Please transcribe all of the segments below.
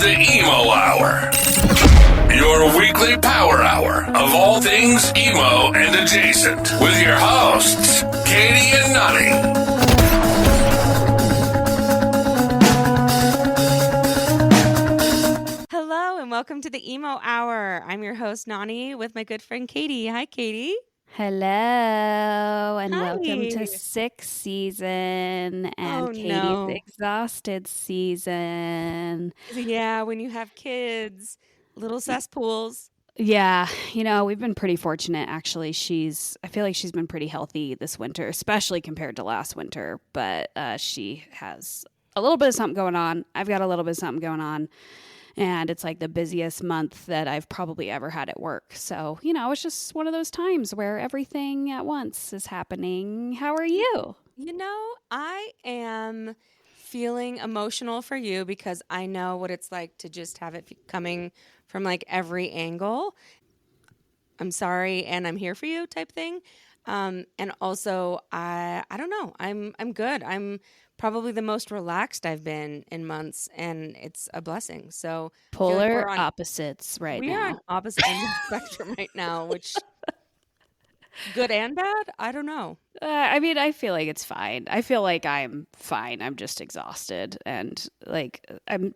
the Emo Hour. Your weekly power hour of all things emo and adjacent. With your hosts, Katie and Nani. Hello and welcome to the Emo Hour. I'm your host, Nani, with my good friend Katie. Hi, Katie. Hello, and Hi. Welcome to sixth season and Katie's exhausted season. Yeah, when you have kids, little cesspools. Yeah, we've been pretty fortunate, actually. I feel like she's been pretty healthy this winter, especially compared to last winter, but she has a little bit of something going on. I've got a little bit of something going on. And it's like the busiest month that I've probably ever had at work. So, it's just one of those times where everything at once is happening. How are you? I am feeling emotional for you because I know what it's like to just have it coming from like every angle. I'm sorry and I'm here for you type thing. And also, I don't know. I'm good. I'm probably the most relaxed I've been in months, and it's a blessing. So polar opposites right now. We are on opposite ends of the spectrum right now, which good and bad? I don't know. I feel like it's fine. I feel like I'm fine. I'm just exhausted, and like I'm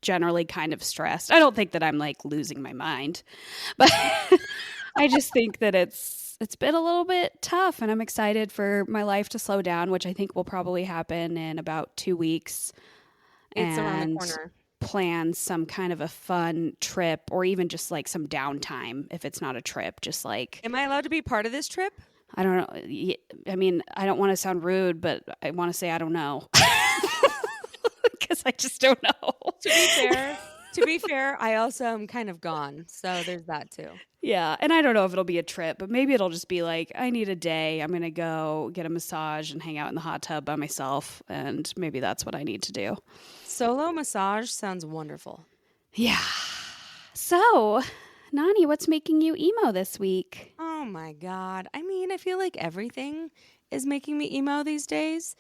generally kind of stressed. I don't think that I'm like losing my mind, but I just think that it's been a little bit tough, and I'm excited for my life to slow down, which I think will probably happen in about 2 weeks. It's around the corner. Plan some kind of a fun trip, or even just like some downtime if it's not a trip. Just like, am I allowed to be part of this trip? I don't know. I mean, I don't want to sound rude, but I want to say I don't know. Because I just don't know. To be fair, I also am kind of gone. So there's that too. Yeah. And I don't know if it'll be a trip, but maybe it'll just be like, I need a day. I'm going to go get a massage and hang out in the hot tub by myself. And maybe that's what I need to do. Solo massage sounds wonderful. Yeah. So, Nani, what's making you emo this week? Oh my God. I mean, I feel like everything is making me emo these days.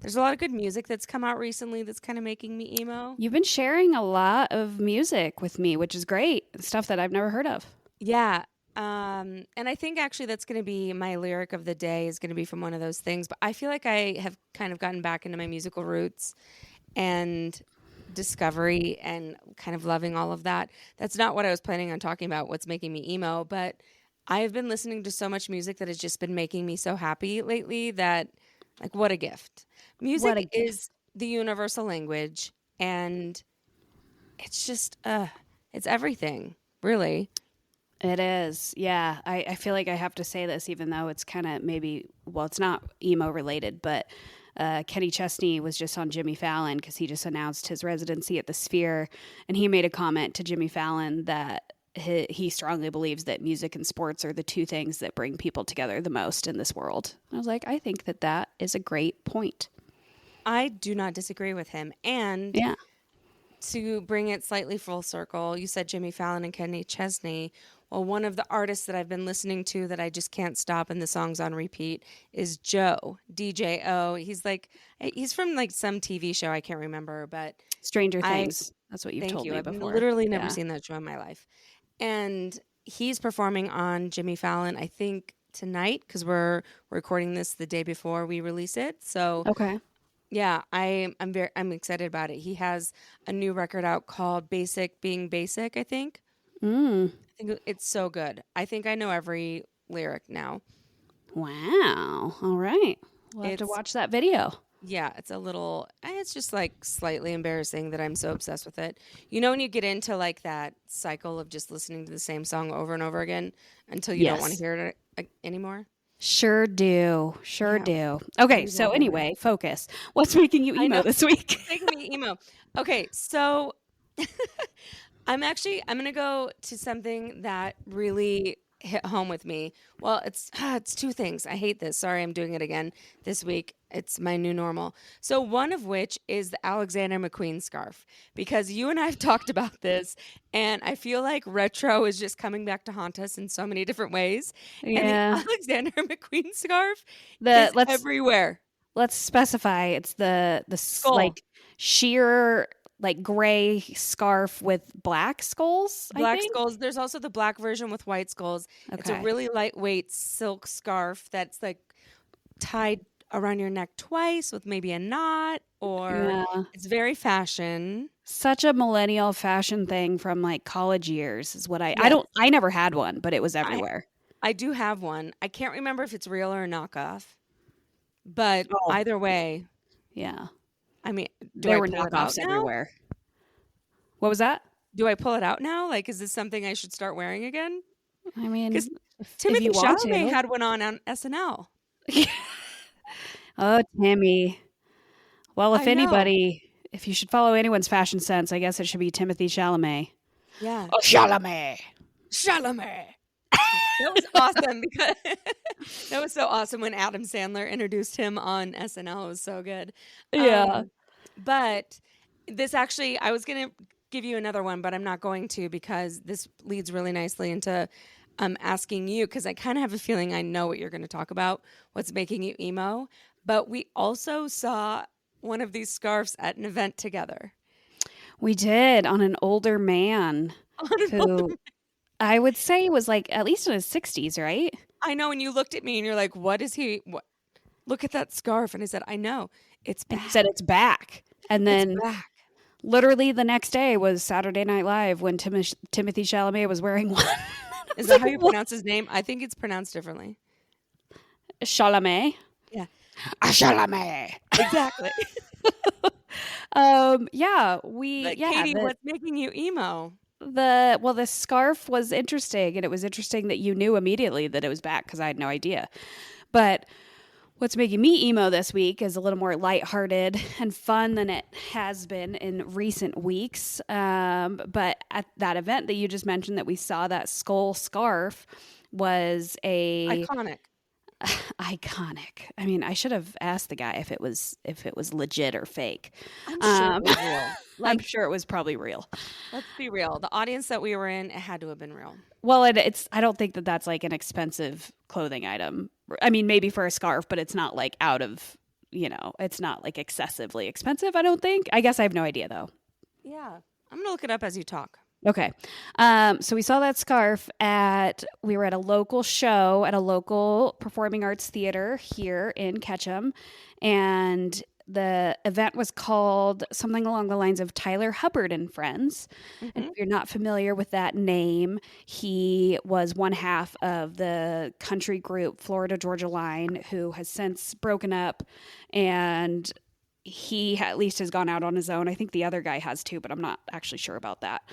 There's a lot of good music that's come out recently that's kind of making me emo. You've been sharing a lot of music with me, which is great. Stuff that I've never heard of. Yeah. And I think actually that's going to be my lyric of the day is going to be from one of those things. But I feel like I have kind of gotten back into my musical roots and discovery and kind of loving all of that. That's not what I was planning on talking about, what's making me emo. But I have been listening to so much music that has just been making me so happy lately that, like, what a gift. Music is the universal language, and it's just, it's everything, really. It is. Yeah. I feel like I have to say this, even though it's kind of it's not emo related, but Kenny Chesney was just on Jimmy Fallon because he just announced his residency at the Sphere, and he made a comment to Jimmy Fallon that he strongly believes that music and sports are the two things that bring people together the most in this world. I was like, I think that is a great point. I do not disagree with him. And yeah. To bring it slightly full circle, you said Jimmy Fallon and Kenny Chesney. Well, one of the artists that I've been listening to that I just can't stop and the song's on repeat is Joe, DJ-O. He's from like some TV show, I can't remember, but Stranger Things. That's what you've told me before. I've literally never seen that show in my life. And he's performing on Jimmy Fallon, I think tonight, because we're recording this the day before we release it. So okay. Yeah, I'm excited about it. He has a new record out called Basic Being Basic, I think. I think it's so good. I think I know every lyric now. Wow. All right. We'll have to watch that video. Yeah, it's just like slightly embarrassing that I'm so obsessed with it. You know when you get into like that cycle of just listening to the same song over and over again until you don't want to hear it anymore? Sure do. Okay, so anyway, focus. What's making you emo this week? Making me emo. Okay, so I'm going to go to something that really hit home with me. Well, it's two things. I hate this. Sorry, I'm doing it again this week. It's my new normal. So one of which is the Alexander McQueen scarf, because you and I have talked about this, and I feel like retro is just coming back to haunt us in so many different ways. Yeah. And the Alexander McQueen scarf is everywhere. Let's specify. It's the like sheer like gray scarf with black skulls. I Black think. skulls. There's also the black version with white skulls. It's a Okay. really lightweight silk scarf that's like tied around your neck twice with maybe a knot, or Yeah. it's very fashion. Such a millennial fashion thing from like college years is what I Yes. don't I never had one, but it was I everywhere. I do have one. I can't remember if it's real or a knockoff, but Oh. either way, Yeah. I mean, do There I were pull it out knockoffs now? everywhere. What was that? Do I pull it out now? Like, is this something I should start wearing again? I mean, Because if Timothy you want Chalamet to. had one on SNL. Oh, Timmy. Well, if I know. if you should follow anyone's fashion sense, I guess it should be Timothy Chalamet. Yeah. Oh, Chalamet. Chalamet. That was awesome because that was so awesome when Adam Sandler introduced him on SNL. It was so good. Yeah. But this actually, I was going to give you another one, but I'm not going to because this leads really nicely into asking you, because I kind of have a feeling I know what you're going to talk about, what's making you emo. But we also saw one of these scarves at an event together. We did on an older man who I would say was like at least in his 60s, right? I know, and you looked at me and you're like, what is he? What? Look at that scarf. And I said, I know. It's And back. he said it's back. And then It's back. literally the next day was Saturday Night Live when Timothy Chalamet was wearing one. Is that how you pronounce his name? I think it's pronounced differently. Chalamet? Yeah. Chalamet. Exactly. Yeah, But Katie, what's making you emo? the scarf was interesting, and it was interesting that you knew immediately that it was back because I had no idea. But what's making me emo this week is a little more lighthearted and fun than it has been in recent weeks. But at that event that you just mentioned that we saw, that skull scarf was Iconic. iconic. I mean, I should have asked the guy if it was legit or fake. I'm sure it was real. I'm Like, sure it was probably real. let's be real. The audience that we were in, it had to have been real. Well, it's I don't think that that's like an expensive clothing item. I mean, maybe for a scarf, but it's not like out of, it's not like excessively expensive, I don't think. I guess I have no idea though. Yeah. I'm going to look it up as you talk. Okay. So we saw that scarf we were at a local show at a local performing arts theater here in Ketchum. And the event was called something along the lines of Tyler Hubbard and Friends. Mm-hmm. And if you're not familiar with that name, he was one half of the country group Florida Georgia Line, who has since broken up, and he at least has gone out on his own. I think the other guy has too, but I'm not actually sure about that.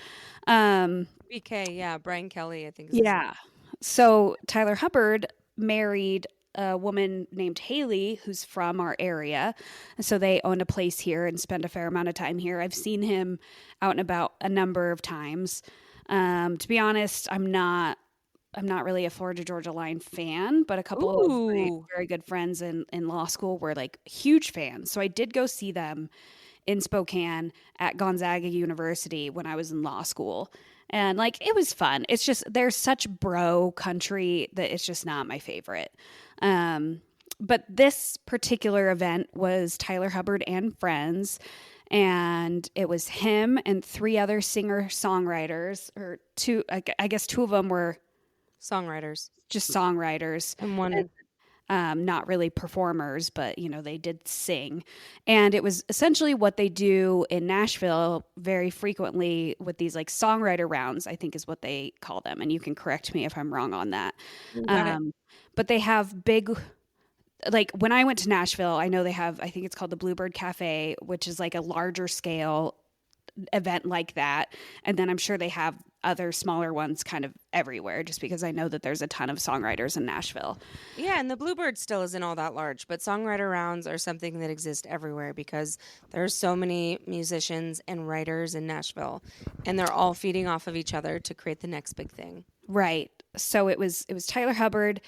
BK, yeah. Brian Kelly, I think. Yeah. So Tyler Hubbard married a woman named Haley, who's from our area. And so they own a place here and spend a fair amount of time here. I've seen him out and about a number of times. To be honest, I'm not really a Florida Georgia Line fan, but a couple of my very good friends in law school were like huge fans. So I did go see them in Spokane at Gonzaga University when I was in law school. And like, it was fun. It's just, there's such bro country that it's just not my favorite. But this particular event was Tyler Hubbard and Friends. And it was him and three other singer-songwriters, or two, I guess two of them were Songwriters. just songwriters. And one. Not really performers, but they did sing. And it was essentially what they do in Nashville very frequently with these like songwriter rounds, I think is what they call them. And you can correct me if I'm wrong on that. But they have big, like when I went to Nashville, I know they have, I think it's called the Bluebird Cafe, which is like a larger scale event like that. And then I'm sure they have other smaller ones kind of everywhere, just because I know that there's a ton of songwriters in Nashville. Yeah, and the Bluebird still isn't all that large, but songwriter rounds are something that exist everywhere because there's so many musicians and writers in Nashville, and they're all feeding off of each other to create the next big thing. Right. So it was Tyler Hubbard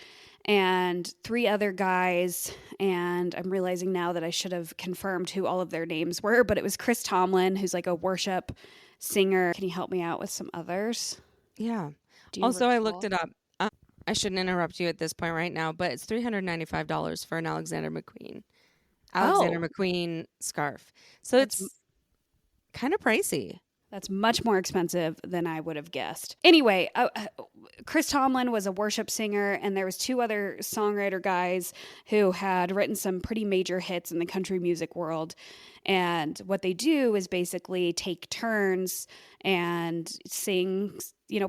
and three other guys, and I'm realizing now that I should have confirmed who all of their names were, but it was Chris Tomlin, who's like a worship singer. Can you help me out with some others? Yeah. Also, I looked it up. I shouldn't interrupt you at this point right now, but it's $395 for an Alexander McQueen scarf. So kind of pricey. That's much more expensive than I would have guessed. Anyway, Chris Tomlin was a worship singer, and there was 2 other songwriter guys who had written some pretty major hits in the country music world. And what they do is basically take turns and sing,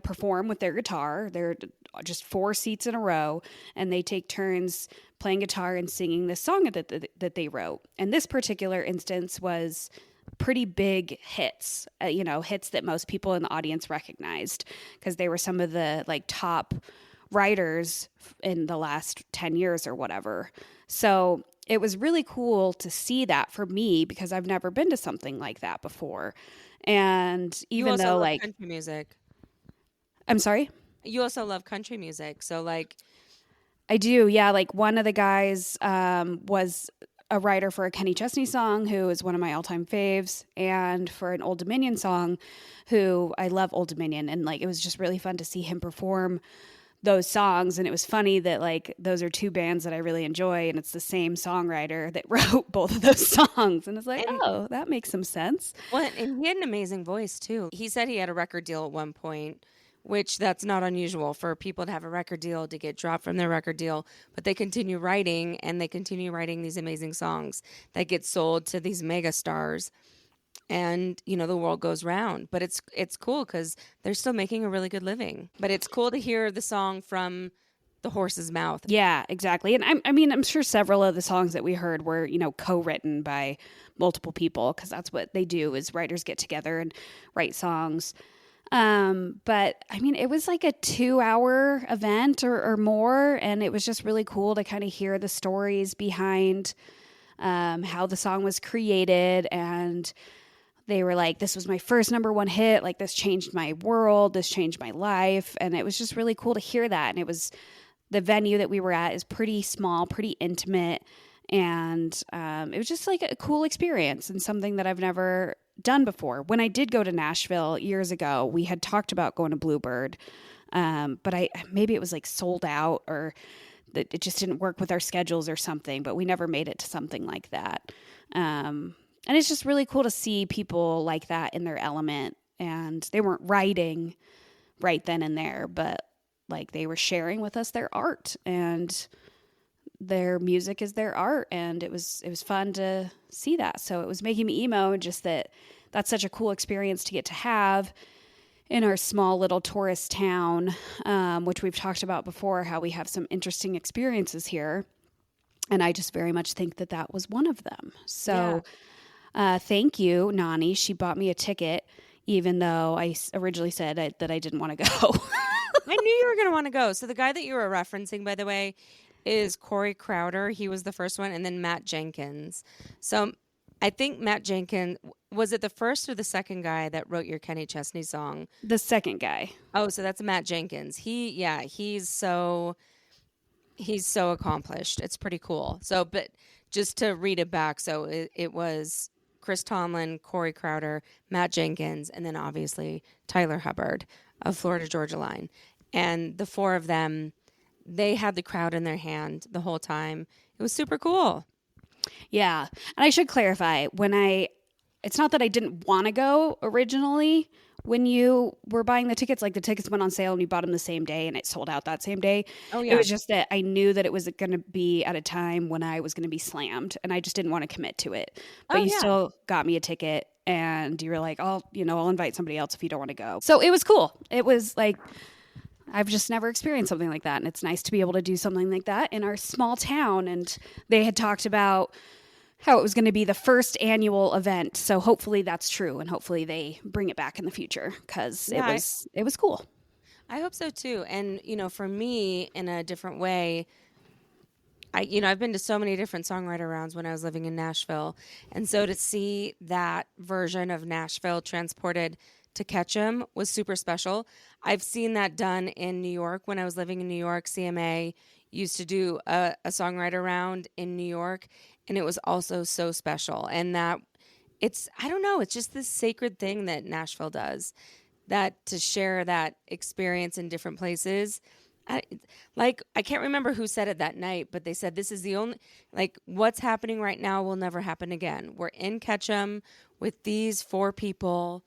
perform with their guitar. They're just 4 seats in a row, and they take turns playing guitar and singing the song that they wrote. And this particular instance was pretty big hits, hits that most people in the audience recognized because they were some of the top writers in the last 10 years or whatever. So it was really cool to see that for me because I've never been to something like that before. And even you also though love country music. I'm sorry? You also love country music. So I do. Yeah. One of the guys was a writer for a Kenny Chesney song, who is one of my all-time faves, and for an Old Dominion song, who I love Old Dominion. And it was just really fun to see him perform those songs. And it was funny that those are 2 bands that I really enjoy, and it's the same songwriter that wrote both of those songs. And it's oh, that makes some sense. Well, and he had an amazing voice too. He said he had a record deal at one point, which that's not unusual for people to have a record deal, to get dropped from their record deal, but they continue writing, and they continue writing these amazing songs that get sold to these mega stars, and the world goes round. But it's cool because they're still making a really good living. But it's cool to hear the song from the horse's mouth. Yeah, exactly. And I'm sure several of the songs that we heard were co-written by multiple people, because that's what they do, is writers get together and write songs. But it was a 2-hour event or more, and it was just really cool to kind of hear the stories behind how the song was created. And they were this was my first #1 hit, this changed my world, this changed my life. And it was just really cool to hear that. And it was, the venue that we were at is pretty small, pretty intimate, and it was just a cool experience and something that I've never done before. When I did go to Nashville years ago, we had talked about going to Bluebird, but maybe it was sold out, or that it just didn't work with our schedules or something, but we never made it to something like that. And it's just really cool to see people like that in their element, and they weren't writing right then and there, but they were sharing with us their art, and their music is their art, and it was fun to see that. So it was making me emo, just that's such a cool experience to get to have in our small little tourist town, which we've talked about before, how we have some interesting experiences here. And I just very much think that was one of them. So thank you, Nani. She bought me a ticket, even though I originally said that I didn't want to go. I knew you were going to want to go. So the guy that you were referencing, by the way, is Corey Crowder. He was the first one, and then Matt Jenkins. So I think Matt Jenkins, was it the first or the second guy that wrote your Kenny Chesney song? The second guy. Oh, so that's Matt Jenkins. He's so accomplished. It's pretty cool. So, but just to read it back, so it was Chris Tomlin, Corey Crowder, Matt Jenkins, and then obviously Tyler Hubbard of Florida Georgia Line. And the 4 of them, they had the crowd in their hand the whole time. It was super cool. Yeah. And I should clarify, it's not that I didn't want to go originally when you were buying the tickets. The tickets went on sale and you bought them the same day, and it sold out that same day. Oh, yeah. It was just that I knew that it was going to be at a time when I was going to be slammed, and I just didn't want to commit to it. But you still got me a ticket, and you were like, I'll invite somebody else if you don't want to go. So it was cool. It was I've just never experienced something like that, and it's nice to be able to do something like that in our small town. And they had talked about how it was going to be the first annual event, so hopefully that's true, and hopefully they bring it back in the future, because it was cool. I hope so too. And for me, in a different way, I've been to so many different songwriter rounds when I was living in Nashville, and so to see that version of Nashville transported to Ketchum was super special. I've seen that done in New York. When I was living in New York, CMA used to do a songwriter round in New York, and it was also so special. And that it's just this sacred thing that Nashville does, that to share that experience in different places I can't remember who said it that night, but they said this is the only, like, what's happening right now will never happen again. We're in Ketchum with these 4 people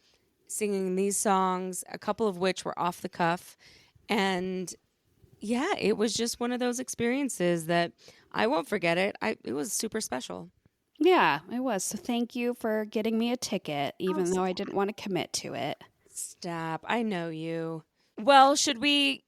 singing these songs, a couple of which were off the cuff. And yeah, it was just one of those experiences that I won't forget it. It was super special. Yeah, it was. So thank you for getting me a ticket, even Oh, though I didn't want to commit to it. Stop. I know you. Well, should we?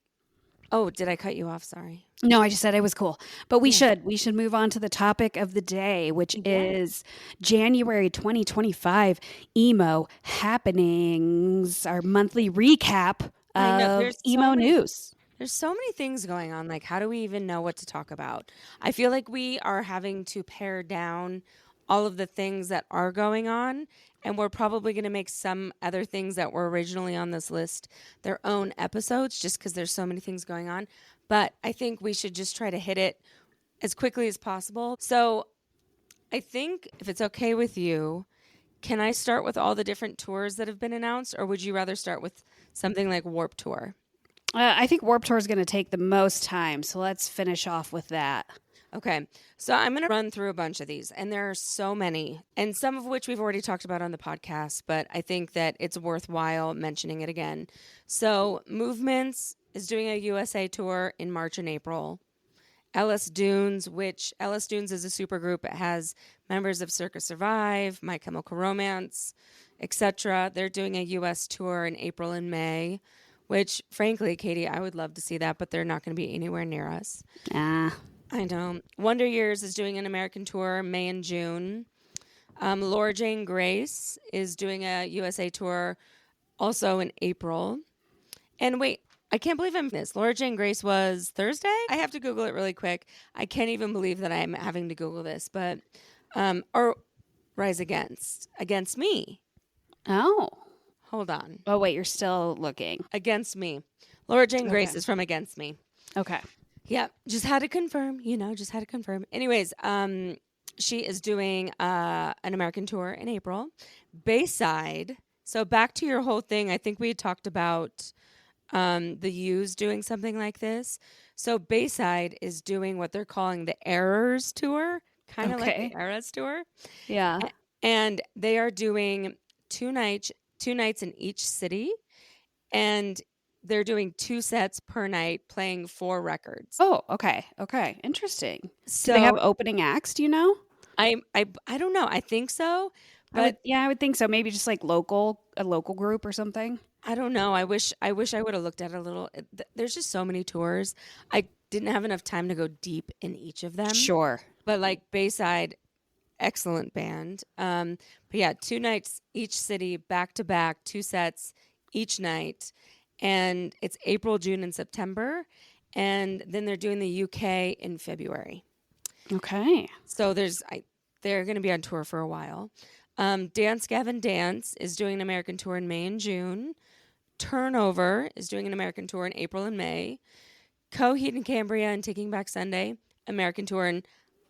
Oh, did I cut you off? Sorry. No, I just said it was cool. But we should move on to the topic of the day, which is January 2025 emo happenings, our monthly recap I know, of emo news. There's so many things going on. Like, how do we even know what to talk about? I feel like we are having to pare down all of the things that are going on. And we're probably going to make some other things that were originally on this list their own episodes just because there's so many things going on. But I think we should just try to hit it as quickly as possible. So I think if it's okay with you, can I start with all the different tours that have been announced? Or would you rather start with something like Warped Tour? I think Warped Tour is going to take the most time, so let's finish off with that. Okay, so I'm going to run through a bunch of these, and there are so many, and some of which we've already talked about on the podcast, but I think that it's worthwhile mentioning it again. So Movements is doing a USA tour in March and April. Ellis Dunes, which Ellis Dunes is a supergroup. It has members of Circa Survive, My Chemical Romance, etc. They're doing a US tour in April and May, which, frankly, Katie, I would love to see that, but they're not going to be anywhere near us. I know. Wonder Years is doing an American tour May and June. Laura Jane Grace is doing a USA tour also in April. And wait, I can't believe I'm this. Laura Jane Grace was Thursday? I have to Google it really quick. I can't even believe that I'm having to Google this, but or Rise Against Me. Oh. Hold on. Oh, wait, you're still looking. Against Me. Laura Jane Grace is from Against Me. Okay. Yeah, just had to confirm, Anyways, she is doing an American tour in April. Bayside. So back to your whole thing, I think we had talked about the U's doing something like this. So Bayside is doing what they're calling the Errors Tour, kind of like the Eras Tour. Yeah. And they are doing 2 nights in each city. And they're doing 2 sets per night, playing 4 records. Oh, okay. Okay. Interesting. So do they have opening acts, do you know? I don't know. I think so. But I would think so. Maybe just like a local group or something. I don't know. I wish I would have looked at it a little. There's just so many tours. I didn't have enough time to go deep in each of them. Sure. But like Bayside, excellent band. But yeah, 2 nights each city, back to back, 2 sets each night. And it's April, June, and September. And then they're doing the UK in February. Okay. So they're going to be on tour for a while. Dance Gavin Dance is doing an American tour in May and June. Turnover is doing an American tour in April and May. Coheed and Cambria and Taking Back Sunday, American tour in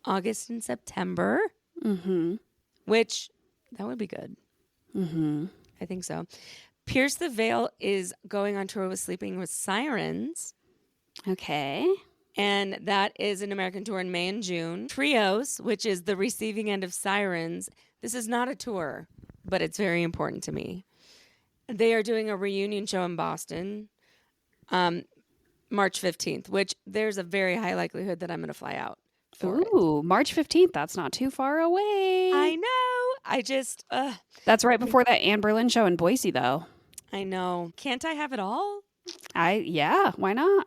August and September. Mm-hmm. Which, that would be good. Mm-hmm. I think so. Pierce the Veil is going on tour with Sleeping with Sirens. Okay. And that is an American tour in May and June. Trios, which is the receiving end of Sirens. This is not a tour, but it's very important to me. They are doing a reunion show in Boston, March 15th, which there's a very high likelihood that I'm going to fly out for Ooh, March 15th. That's not too far away. I know. I just... That's right before that Anne Berlin show in Boise, though. I know. Can't I have it all? Yeah, why not?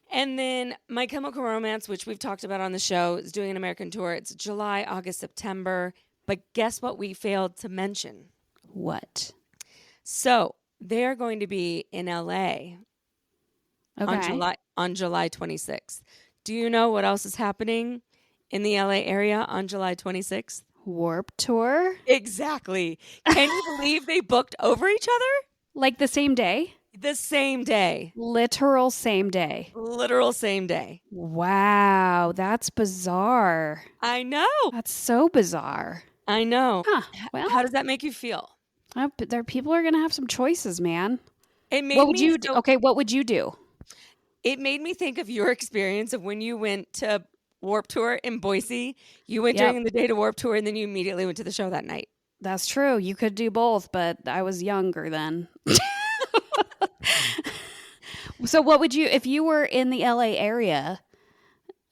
And then My Chemical Romance, which we've talked about on the show, is doing an American tour. It's July, August, September. But guess what we failed to mention? What? So they're going to be in LA on July 26th. Do you know what else is happening in the LA area on July 26th? Warped Tour? Exactly. Can you believe they booked over each other? Like the same day? The same day. Literal same day. Literal same day. Wow, that's bizarre. I know. That's so bizarre. I know. Huh. Well, how does that make you feel? People are going to have some choices, man. It made What would me you do? Okay, what would you do? It made me think of your experience of when you went to Warped Tour in Boise. You went during the day to Warped Tour, and then you immediately went to the show that night. That's true. You could do both, but I was younger then. So what would you, if you were in the LA area,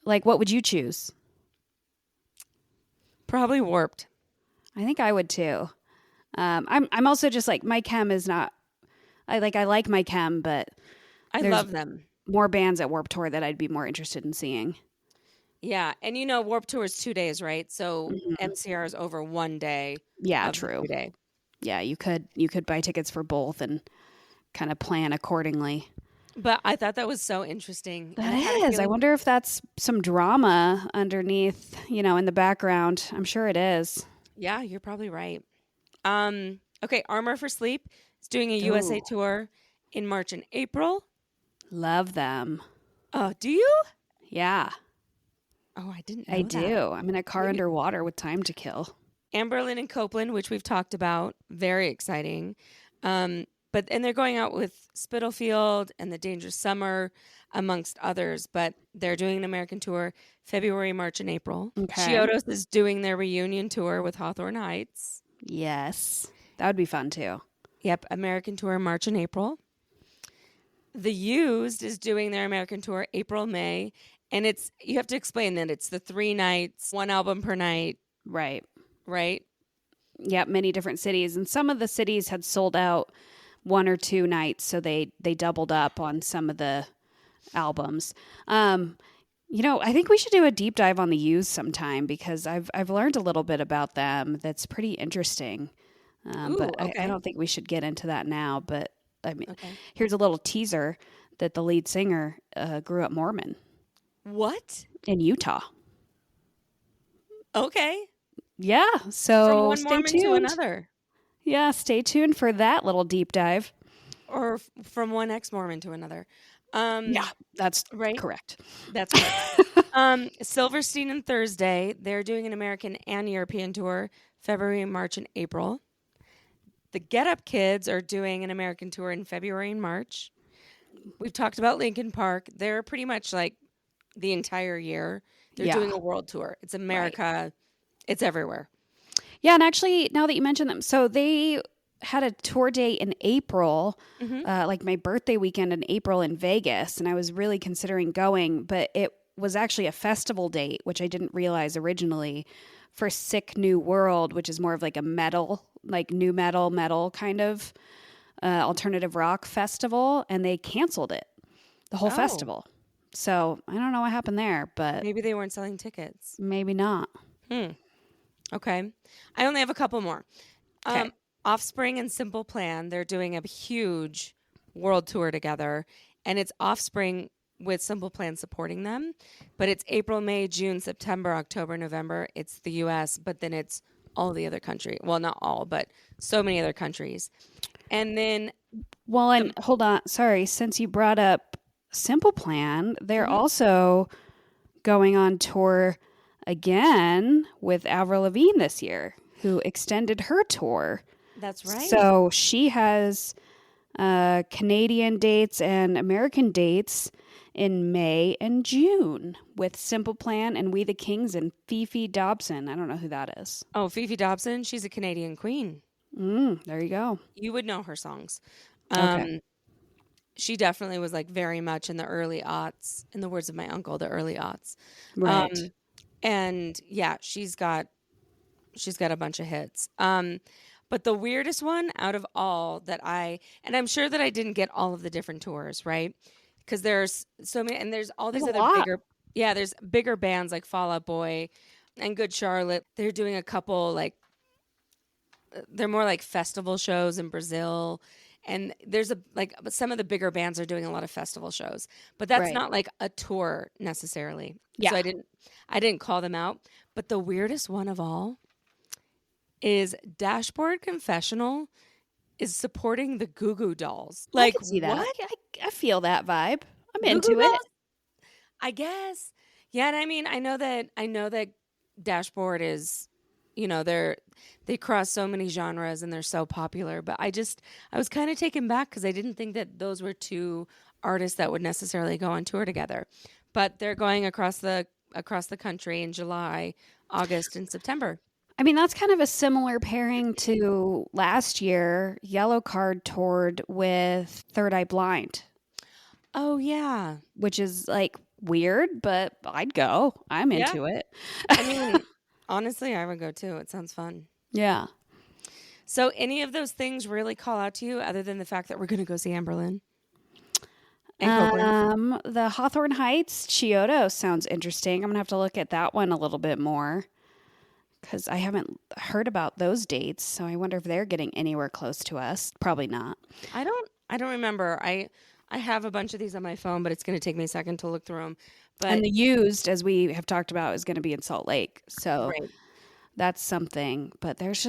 like what would you choose? Probably Warped. I think I would too. I'm also just like, my chem is not, I like my chem, but I there's love them. more bands at Warped Tour that I'd be more interested in seeing. Yeah, and you know Warped Tour is 2 days, right? So MCR is over 1 day. Yeah, of the true. 2 day. Yeah, you could buy tickets for both and kind of plan accordingly. But I thought that was so interesting. That is. I wonder if that's some drama underneath, in the background. I'm sure it is. Yeah, you're probably right. Okay, Armor for Sleep is doing a USA tour in March and April. Love them. Oh, do you? Yeah. Oh, I didn't know I that. do. I'm in a car underwater with time to kill. Amberlin and Copeland, which we've talked about. Very exciting. And they're going out with Spitalfield and The Dangerous Summer, amongst others. But they're doing an American tour February, March, and April. Okay. Chiodos is doing their reunion tour with Hawthorne Heights. Yes. That would be fun too. Yep, American tour March and April. The Used is doing their American tour April, May. And you have to explain that it's the 3 nights, 1 album per night. Right. Right? Yep, many different cities. And some of the cities had sold out 1 or 2 nights, so they doubled up on some of the albums. I think we should do a deep dive on the Used sometime because I've learned a little bit about them that's pretty interesting. But I don't think we should get into that now. But I mean, here's a little teaser that the lead singer grew up Mormon. What? In Utah. Okay. Yeah, so From one stay Mormon tuned. to another. Yeah, stay tuned for that little deep dive. Or from one ex-Mormon to another. Yeah, that's right? correct. That's correct. Silverstein and Thursday, they're doing an American and European tour, February, March, and April. The Get Up Kids are doing an American tour in February and March. We've talked about Linkin Park. They're pretty much like the entire year. They're doing a world tour. It's America. Right. It's everywhere. Yeah, and actually, now that you mention them, so they had a tour date in April, like my birthday weekend in April in Vegas, and I was really considering going, but it was actually a festival date, which I didn't realize originally, for Sick New World, which is more of like a metal, like new metal kind of alternative rock festival, and they canceled it, the whole festival. So I don't know what happened there, but maybe they weren't selling tickets. Maybe not. Okay. I only have a couple more. Okay. Offspring and Simple Plan, they're doing a huge world tour together, and it's Offspring with Simple Plan supporting them, but it's April, May, June, September, October, November. It's the U.S., but then it's all the other countries. Well, not all, but so many other countries. And then... Well, and hold on. Sorry, since you brought up Simple Plan, they're also going on tour again with Avril Lavigne this year, who extended her tour. That's right. So she has Canadian dates and American dates in May and June with Simple Plan and We the Kings and Fifi Dobson. I don't know who that is. Oh, Fifi Dobson. She's a Canadian queen. There you go. You would know her songs. Okay. She definitely was like very much in the early aughts, in the words of my uncle, the early aughts. Right. And yeah, she's got a bunch of hits. But the weirdest one out of all and I'm sure that I didn't get all of the different tours, right? Because there's so many, and there's all these other there's bigger bands like Fall Out Boy and Good Charlotte. They're doing a couple they're more like festival shows in Brazil. And there's some of the bigger bands are doing a lot of festival shows, but that's not like a tour necessarily. Yeah. So I didn't call them out. But the weirdest one of all is Dashboard Confessional is supporting the Goo Goo Dolls. I can see that. What? I feel that vibe. I'm Goo into Goo it. Dolls? I guess. Yeah, and I mean, I know that Dashboard is, they cross so many genres and they're so popular, but I was kind of taken back because I didn't think that those were two artists that would necessarily go on tour together. But they're going across the country in July, August, and September. I mean, that's kind of a similar pairing to last year. Yellow Card toured with Third Eye Blind, Oh yeah. which is like weird, but I'd go. I'm Yeah. into it. I mean, honestly, I would go too. It sounds fun. Yeah. So any of those things really call out to you other than the fact that we're going to go see Amberlynn? And Copeland? The Hawthorne Heights Chiodo sounds interesting. I'm going to have to look at that one a little bit more because I haven't heard about those dates. So I wonder if they're getting anywhere close to us. Probably not. I don't remember. I have a bunch of these on my phone, but it's going to take me a second to look through them. But And the Used, as we have talked about, is going to be in Salt Lake. So right. that's something. But there's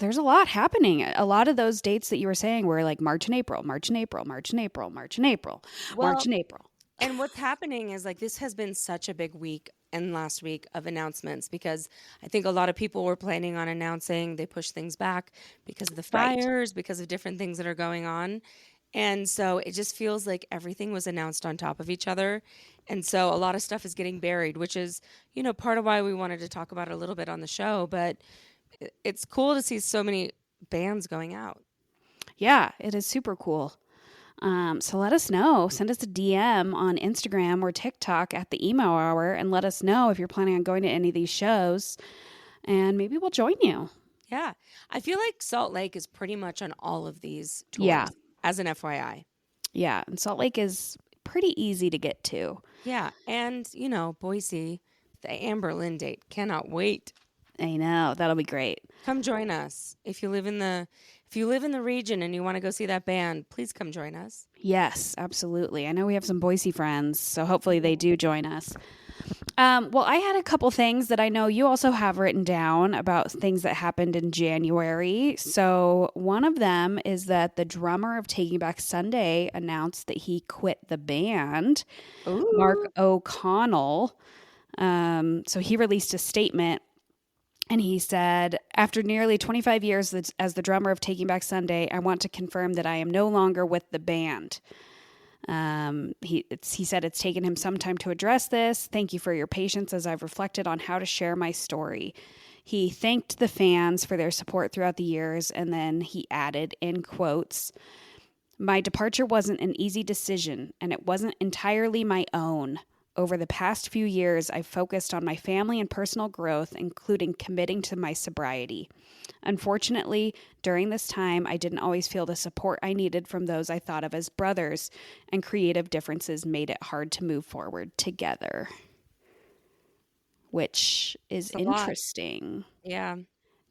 a lot happening. A lot of those dates that you were saying were like March and April, March and April, March and April, March and April, Well, March and April. And what's happening is like this has been such a big week and last week of announcements because I think a lot of people were planning on announcing. They pushed things back because of the Right. fires, because of different things that are going on. And so it just feels like everything was announced on top of each other. And so a lot of stuff is getting buried, which is, part of why we wanted to talk about it a little bit on the show. But it's cool to see so many bands going out. Yeah, it is super cool. So let us know. Send us a DM on Instagram or TikTok at the Emo Hour and let us know if you're planning on going to any of these shows. And maybe we'll join you. Yeah. I feel like Salt Lake is pretty much on all of these tours, Yeah. as an FYI. Yeah, and Salt Lake is pretty easy to get to. Yeah. And, Boise, the Amberlynn date. Cannot wait. I know. That'll be great. Come join us. If you live in the region and you want to go see that band, please come join us. Yes, absolutely. I know we have some Boise friends, so hopefully they do join us. Well, I had a couple things that I know you also have written down about things that happened in January. So one of them is that the drummer of Taking Back Sunday announced that he quit the band, Ooh. Mark O'Connell. So he released a statement and he said, after nearly 25 years as the drummer of Taking Back Sunday, I want to confirm that I am no longer with the band. He said it's taken him some time to address this. Thank you for your patience as I've reflected on how to share my story. He thanked the fans for their support throughout the years, and then he added, in quotes, my departure wasn't an easy decision, and it wasn't entirely my own. Over the past few years, I've focused on my family and personal growth, including committing to my sobriety. Unfortunately, during this time, I didn't always feel the support I needed from those I thought of as brothers, and creative differences made it hard to move forward together. Which is interesting. Yeah.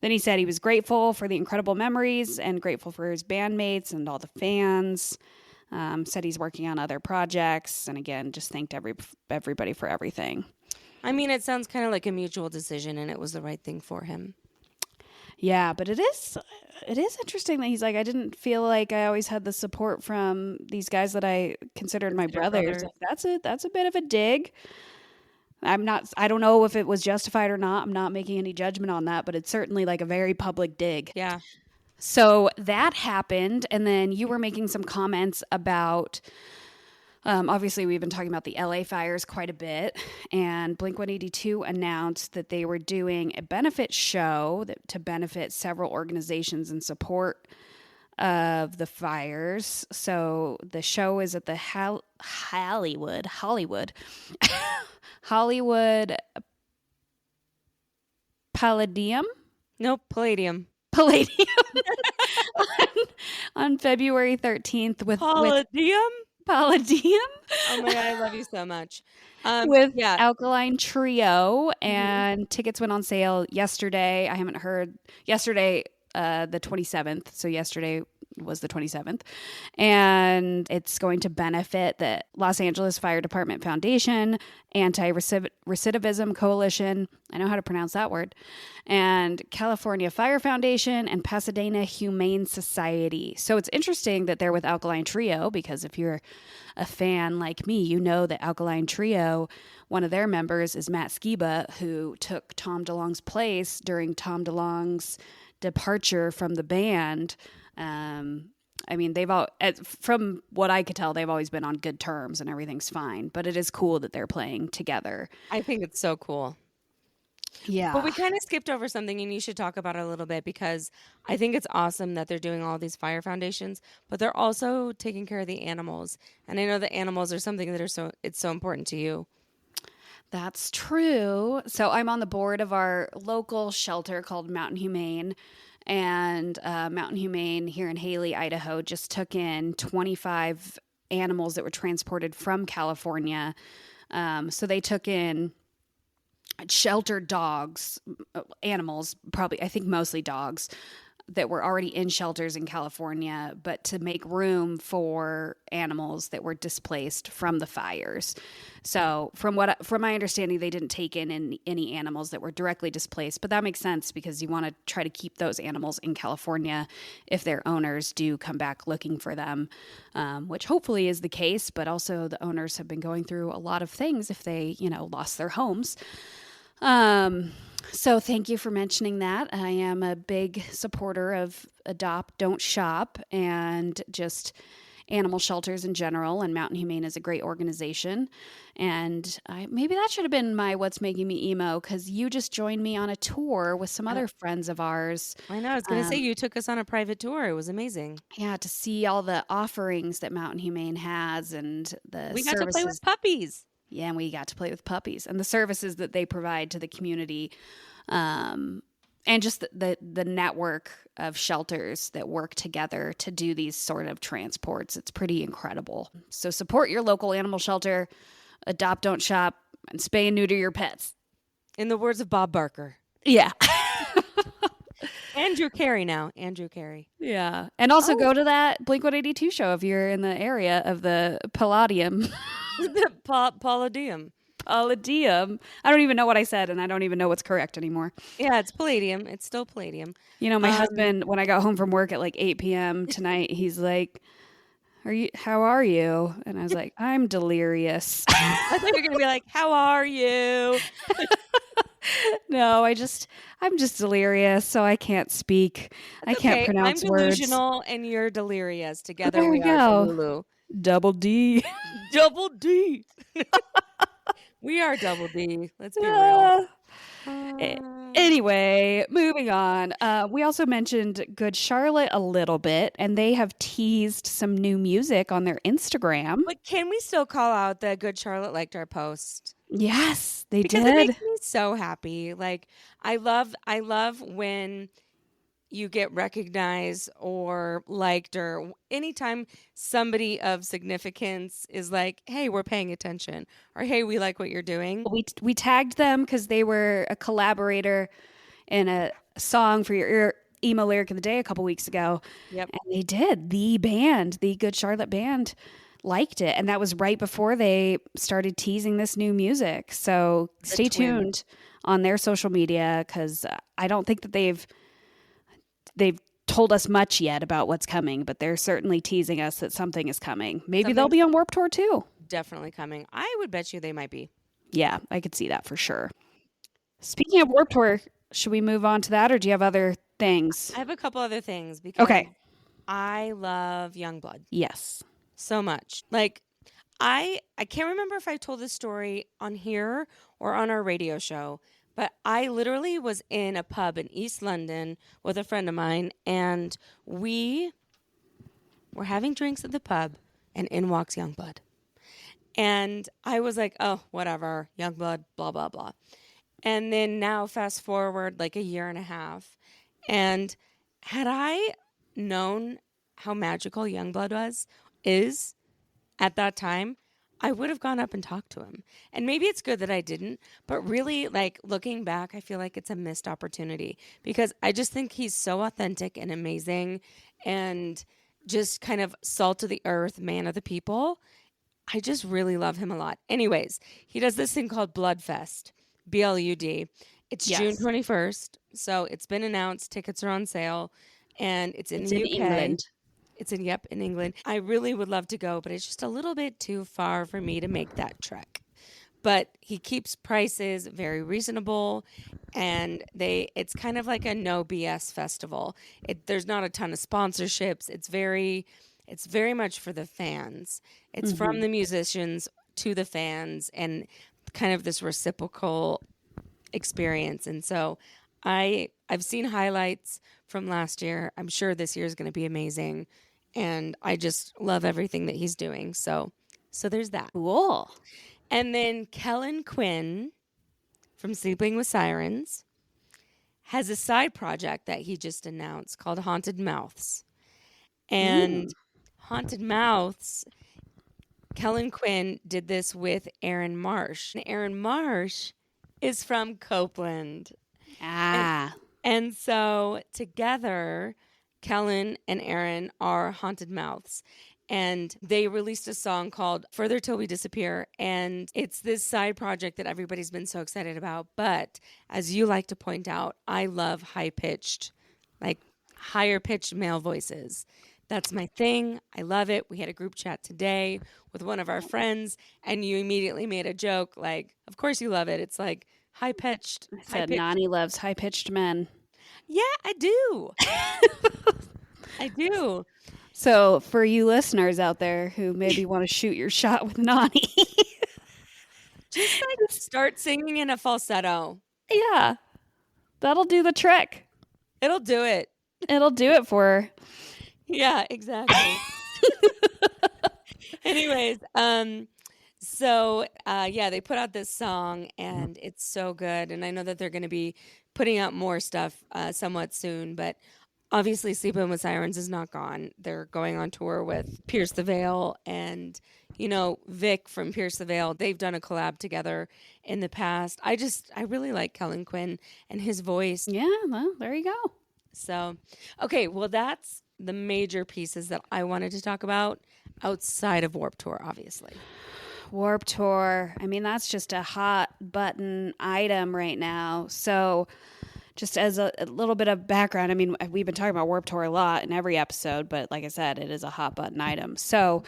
Then he said he was grateful for the incredible memories and grateful for his bandmates and all the fans. Said he's working on other projects, and again, just thanked everybody for everything. I mean, it sounds kind of like a mutual decision, and it was the right thing for him. Yeah, but it is interesting that he's like, I didn't feel like I always had the support from these guys that I considered my brothers. Like, that's a bit of a dig. I don't know if it was justified or not. I'm not making any judgment on that, but it's certainly like a very public dig. Yeah. So that happened, and then you were making some comments about, obviously we've been talking about the LA fires quite a bit, and Blink-182 announced that they were doing a benefit show to benefit several organizations in support of the fires. So the show is at the Hollywood Palladium? Nope, Palladium. on February 13th with Palladium? Palladium. Oh my God, I love you so much. With Alkaline Trio, and tickets went on sale yesterday. I haven't heard yesterday, the 27th. So yesterday was the 27th, and it's going to benefit the Los Angeles Fire Department Foundation, Anti-Recidivism Coalition, I know how to pronounce that word, and California Fire Foundation, and Pasadena Humane Society. So it's interesting that they're with Alkaline Trio, because if you're a fan like me, you know that Alkaline Trio, one of their members is Matt Skiba, who took Tom DeLonge's place during Tom DeLonge's departure from the band. I mean, from what I could tell, they've always been on good terms and everything's fine. But it is cool that they're playing together. I think it's so cool. Yeah. But we kind of skipped over something, and you should talk about it a little bit, because I think it's awesome that they're doing all these fire foundations, but they're also taking care of the animals. And I know the animals are something that it's so important to you. That's true. So I'm on the board of our local shelter called Mountain Humane. And Mountain Humane here in Haley, Idaho, just took in 25 animals that were transported from California. So they took in sheltered dogs, animals, probably, I think mostly dogs, that were already in shelters in California, but to make room for animals that were displaced from the fires. So from my understanding, they didn't take in any animals that were directly displaced, but that makes sense because you want to try to keep those animals in California if their owners do come back looking for them, which hopefully is the case, but also the owners have been going through a lot of things if they, lost their homes. So thank you for mentioning that. I am a big supporter of Adopt, Don't Shop, and just animal shelters in general. And Mountain Humane is a great organization. And maybe that should have been my What's Making Me Emo, because you just joined me on a tour with some other friends of ours. I know. I was going to say, you took us on a private tour. It was amazing. Yeah, to see all the offerings that Mountain Humane has and the We got services. to play with puppies. Yeah, and we got to play with puppies and the services that they provide to the community, and just the network of shelters that work together to do these sort of transports. It's pretty incredible. So support your local animal shelter, adopt, don't shop, and spay and neuter your pets. In the words of Bob Barker. Yeah. Andrew Carey now. Andrew Carey. Yeah. And also go to that Blink-182 show if you're in the area of the Palladium. The Palladium. Palladium. I don't even know what I said, and I don't even know what's correct anymore. Yeah, it's Palladium. It's still Palladium. My husband, when I got home from work at like 8 p.m. tonight, he's like, how are you? And I was like, I'm delirious. I thought you were going to be like, how are you? No, I'm just delirious, so I can't speak. I can't pronounce words. I'm delusional and you're delirious. Together there we go. are Delulu. Double D. Double D. We are Double D. Let's be real. Anyway, moving on. We also mentioned Good Charlotte a little bit, and they have teased some new music on their Instagram. But can we still call out that Good Charlotte liked our post? Yes, they because did. It makes me so happy. Like I love when you get recognized or liked, or anytime somebody of significance is like, hey, we're paying attention, or hey, we like what you're doing. We tagged them because they were a collaborator in a song for your emo lyric of the day a couple weeks ago. Yep. And they did. The Good Charlotte band liked it, and that was right before they started teasing this new music. So stay tuned on their social media, because I don't think that they've told us much yet about what's coming, but they're certainly teasing us that something is coming. Maybe they'll be on Warped Tour too. Definitely coming. I would bet you they might be. Yeah, I could see that for sure. Speaking of Warped Tour, should we move on to that, or do you have other things? I have a couple other things, because I love Youngblood. Yes. So much. Like, I can't remember if I told this story on here or on our radio show, but I literally was in a pub in East London with a friend of mine, and we were having drinks at the pub, and in walks Youngblood. And I was like, oh, whatever, Youngblood, blah, blah, blah. And then now fast forward like a year and a half, and had I known how magical Youngblood is at that time, I would have gone up and talked to him. And maybe it's good that I didn't, but really, like, looking back, I feel like it's a missed opportunity, because I just think he's so authentic and amazing and just kind of salt of the earth, man of the people. I just really love him a lot. Anyways, he does this thing called Bloodfest, BLUD. It's June 21st, so it's been announced. Tickets are on sale, and it's in the UK. England. It's in England. I really would love to go, but it's just a little bit too far for me to make that trek. but he keeps prices very reasonable, and it's kind of like a no BS festival. There's not a ton of sponsorships. It's very much for the fans. It's from the musicians to the fans, and kind of this reciprocal experience. And so I've seen highlights from last year. I'm sure this year is going to be amazing, and I just love everything that he's doing. So there's that. Cool. And then Kellen Quinn from Sleeping with Sirens has a side project that he just announced called Haunted Mouths. And Haunted Mouths, Kellen Quinn did this with Aaron Marsh. And Aaron Marsh is from Copeland. And so together, Kellen and Aaron are Haunted Mouths. And they released a song called Further Till We Disappear. And it's this side project that everybody's been so excited about. But as you like to point out, I love high-pitched, like higher-pitched male voices. That's my thing. I love it. We had a group chat today with one of our friends, and you immediately made a joke like, of course you love it. It's like high-pitched. I said Nani loves high-pitched men. Yeah, I do. I do. So for you listeners out there who maybe want to shoot your shot with Nani. Just like start singing in a falsetto. Yeah. That'll do the trick. It'll do it. It'll do it for her. Yeah, exactly. Anyways, so they put out this song, and it's so good. And I know that they're going to be putting out more stuff somewhat soon, but obviously Sleeping with Sirens is not gone. They're going on tour with Pierce the Veil, and Vic from Pierce the Veil. They've done a collab together in the past. I really like Kellen Quinn and his voice. Yeah, well, there you go. So, okay, well, that's the major pieces that I wanted to talk about outside of Warped Tour, obviously. Warped Tour. I mean, that's just a hot button item right now. So just as a little bit of background, I mean, we've been talking about Warped Tour a lot in every episode, but like I said, it is a hot button item. So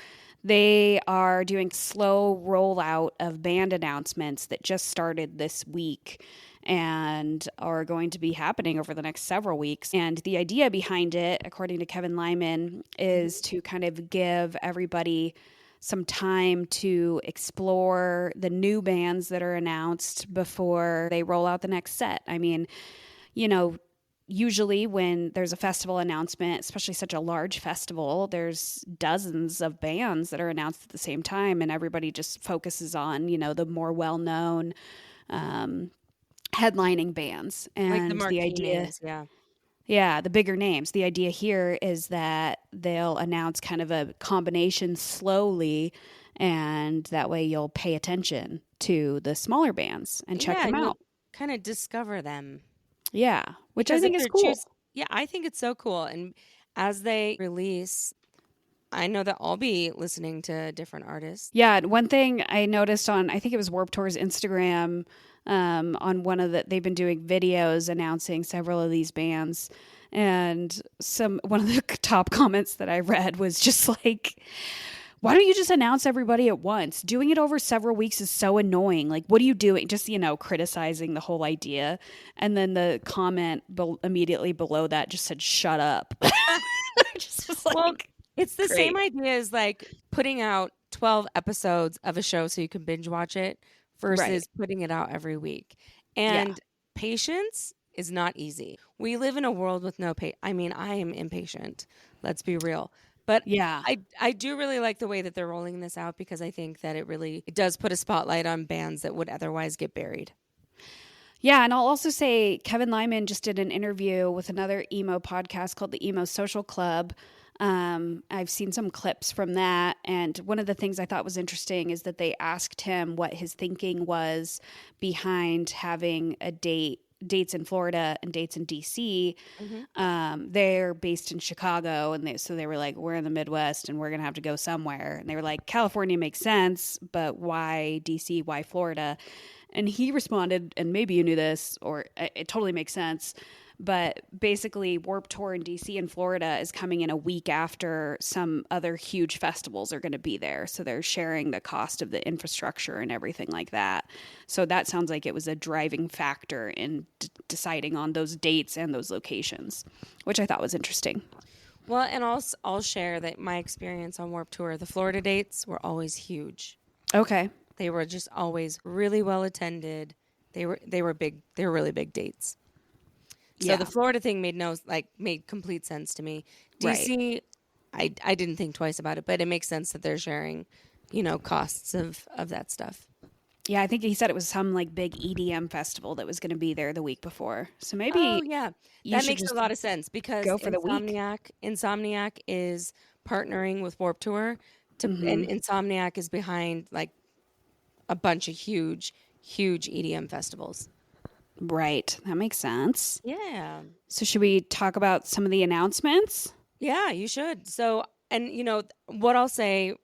they are doing slow rollout of band announcements that just started this week and are going to be happening over the next several weeks. And the idea behind it, according to Kevin Lyman, is to kind of give everybody some time to explore the new bands that are announced before they roll out the next set. I mean, usually when there's a festival announcement, especially such a large festival, there's dozens of bands that are announced at the same time, and everybody just focuses on, the more well-known headlining bands. And like the marquee idea, names, yeah. Yeah, the bigger names. The idea here is that they'll announce kind of a combination slowly, and that way you'll pay attention to the smaller bands and check them out. Kind of discover them. Yeah, which I think is cool. I think it's so cool. And as they release, I know that I'll be listening to different artists. Yeah, one thing I noticed on, I think it was Warped Tour's Instagram, on they've been doing videos announcing several of these bands, and one of the top comments that I read was just like, why don't you just announce everybody at once? Doing it over several weeks is so annoying. Like, what are you doing? Just, criticizing the whole idea. And then the comment immediately below that just said, shut up. Just was like, well, it's the great. Same idea as like putting out 12 episodes of a show so you can binge watch it versus putting it out every week. And patience is not easy. We live in a world with no patience. I mean, I am impatient. Let's be real. But yeah, I do really like the way that they're rolling this out, because I think that it does put a spotlight on bands that would otherwise get buried. Yeah, and I'll also say Kevin Lyman just did an interview with another emo podcast called the Emo Social Club. I've seen some clips from that, and one of the things I thought was interesting is that they asked him what his thinking was behind having dates in Florida and dates in DC. Mm-hmm. They're based in Chicago, and they were like, we're in the Midwest and we're gonna have to go somewhere, and they were like, California makes sense, but why DC, why Florida? And he responded, and maybe you knew this, or it totally makes sense, But basically, Warped Tour in DC and Florida is coming in a week after some other huge festivals are going to be there. So they're sharing the cost of the infrastructure and everything like that. So that sounds like it was a driving factor in deciding on those dates and those locations, which I thought was interesting. Well, and I'll share that my experience on Warped Tour, the Florida dates were always huge. Okay. They were just always really well attended. They were big. They were really big dates. So the Florida thing made complete sense to me. DC, right. I didn't think twice about it, but it makes sense that they're sharing, costs of that stuff. Yeah, I think he said it was some like big EDM festival that was going to be there the week before. So maybe that makes a lot of sense because go for the week. Insomniac is partnering with Warped Tour and Insomniac is behind like a bunch of huge EDM festivals. Right. That makes sense. Yeah. So should we talk about some of the announcements? Yeah, you should. So, and what I'll say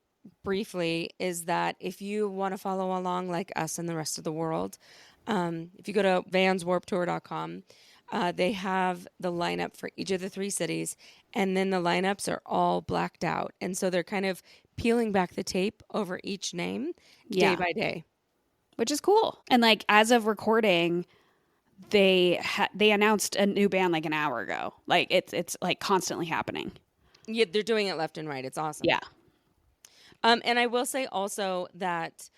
briefly is that if you want to follow along like us and the rest of the world, if you go to vanswarptour.com, they have the lineup for each of the 3 cities, and then the lineups are all blacked out. And so they're kind of peeling back the tape over each name day by day. Which is cool. And like as of recording, they announced a new band like an hour ago. Like it's like constantly happening. Yeah, they're doing it left and right. It's awesome. Yeah. And I will say also that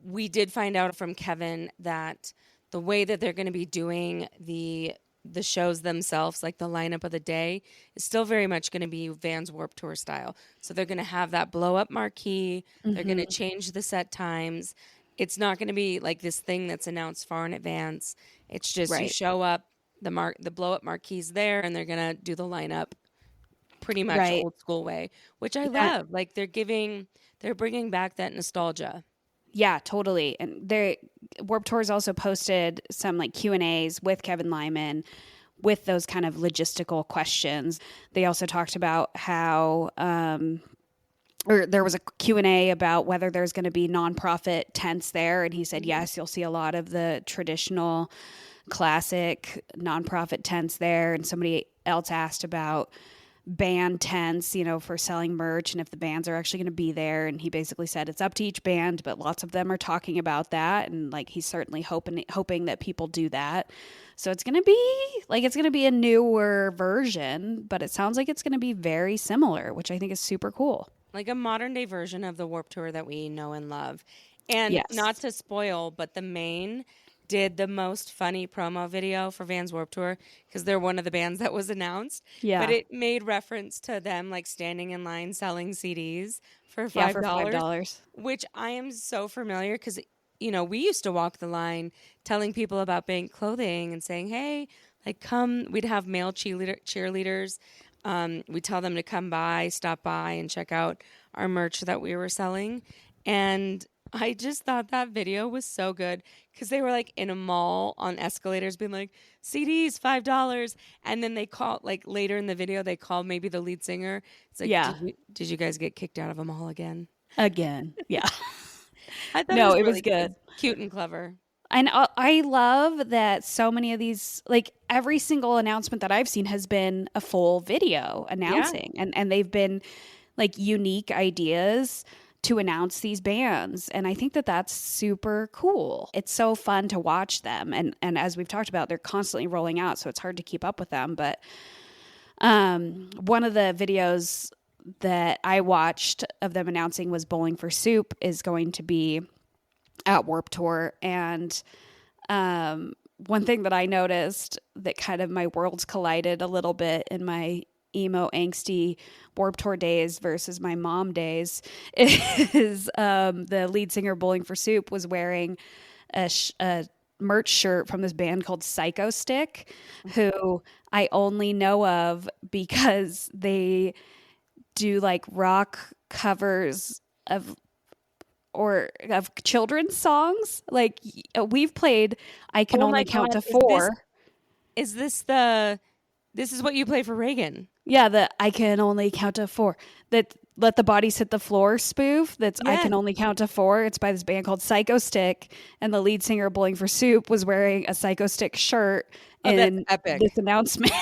we did find out from Kevin that the way that they're going to be doing the shows themselves, like the lineup of the day, is still very much going to be Vans Warped Tour style. So they're going to have that blow up marquee. They're going to change the set times. It's not going to be like this thing that's announced far in advance. It's just you show up, the blow up marquee's there, and they're going to do the lineup pretty much old school way, which I love. Like they're bringing back that nostalgia. Yeah, totally. And Warped Tour's also posted some like Q&As with Kevin Lyman with those kind of logistical questions. They also talked about how or there was a Q&A about whether there's going to be nonprofit tents there. And he said, yes, you'll see a lot of the traditional classic nonprofit tents there. And somebody else asked about band tents, for selling merch and if the bands are actually going to be there. And he basically said it's up to each band, but lots of them are talking about that. And like, he's certainly hoping that people do that. So it's going to be a newer version, but it sounds like it's going to be very similar, which I think is super cool. Like a modern day version of the Warped Tour that we know and love. And not to spoil, but the Maine did the most funny promo video for Vans Warped Tour because they're one of the bands that was announced. Yeah. But it made reference to them like standing in line selling CDs for $5. Yeah, for $5. Which I am so familiar because, we used to walk the line telling people about Bank clothing and saying, hey, like come, we'd have male cheerleaders. We tell them to come by, stop by, and check out our merch that we were selling. And I just thought that video was so good because they were like in a mall on escalators being like, CDs, $5. And then they call, like later in the video, they called maybe the lead singer. It's like, did you guys get kicked out of a mall again? Again. Yeah. I thought it was good. Cute and clever. And I love that so many of these, like every single announcement that I've seen has been a full video announcing. Yeah. And they've been like unique ideas to announce these bands. And I think that that's super cool. It's so fun to watch them. And as we've talked about, they're constantly rolling out, so it's hard to keep up with them. But one of the videos that I watched of them announcing was Bowling for Soup is going to be at Warped Tour. And one thing that I noticed that kind of my worlds collided a little bit in my emo angsty Warped Tour days versus my mom days is the lead singer Bowling for Soup was wearing a merch shirt from this band called Psycho Stick, who I only know of because they do like rock covers of children's songs. Like we've played I Can Only Count to Four. Is this is what you play for Reagan? Yeah, the I Can Only Count to Four. That Let the Bodies Hit the Floor spoof. That's I Can Only Count to Four. It's by this band called Psycho Stick. And the lead singer of Bowling for Soup was wearing a Psycho Stick shirt. Oh, that's in epic. this announcement.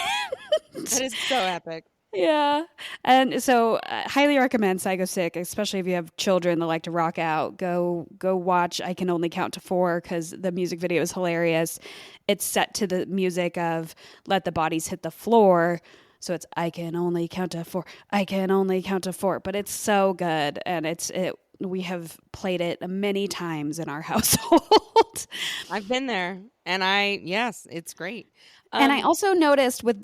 That is so epic. Yeah. And so highly recommend Psycho Sick, especially if you have children that like to rock out. Go watch I Can Only Count to 4 because the music video is hilarious. It's set to the music of Let the Bodies Hit the Floor. So it's I can only count to 4. I can only count to 4. But it's so good. And we have played it many times in our household. I've been there, and yes, it's great. And I also noticed with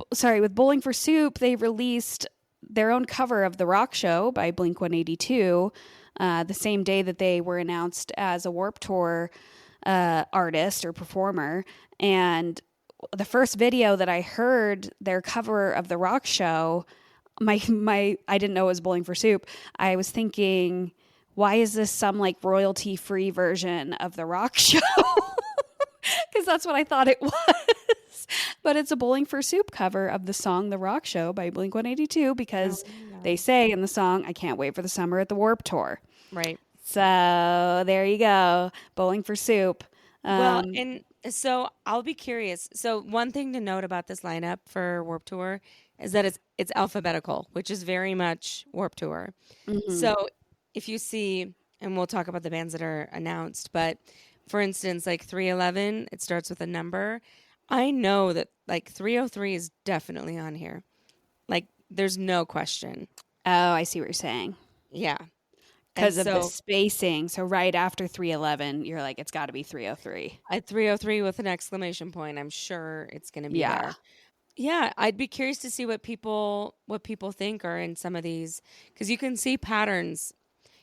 Bowling for Soup, they released their own cover of The Rock Show by Blink-182 the same day that they were announced as a Warped Tour artist or performer. And the first video that I heard their cover of The Rock Show, I didn't know it was Bowling for Soup. I was thinking, why is this some like royalty-free version of The Rock Show? Because that's what I thought it was. But it's a Bowling for Soup cover of the song The Rock Show by Blink-182 because they say in the song, I can't wait for the summer at the Warped Tour. Right. So there you go. Bowling for Soup. Well, and so I'll be curious. So one thing to note about this lineup for Warped Tour is that it's alphabetical, which is very much Warped Tour. So if you see, and we'll talk about the bands that are announced, but for instance, like 311, it starts with a number. I know that like 303 is definitely on here. Like there's no question. Oh, I see what you're saying. Yeah. Because of the spacing. So right after 311, you're like, it's got to be 303. At 303 with an exclamation point, I'm sure it's going to be there. Yeah, I'd be curious to see what people think are in some of these, because you can see patterns.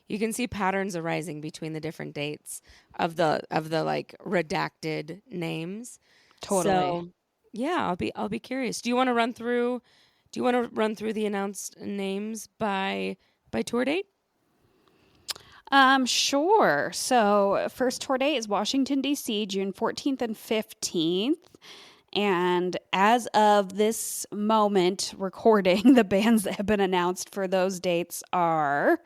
You can see patterns arising between the different dates of the like redacted names. Totally. So, yeah, I'll be curious. Do you want to run through the announced names by tour date? Sure. So first tour date is Washington, D.C., June 14th and 15th. And as of this moment recording, the bands that have been announced for those dates are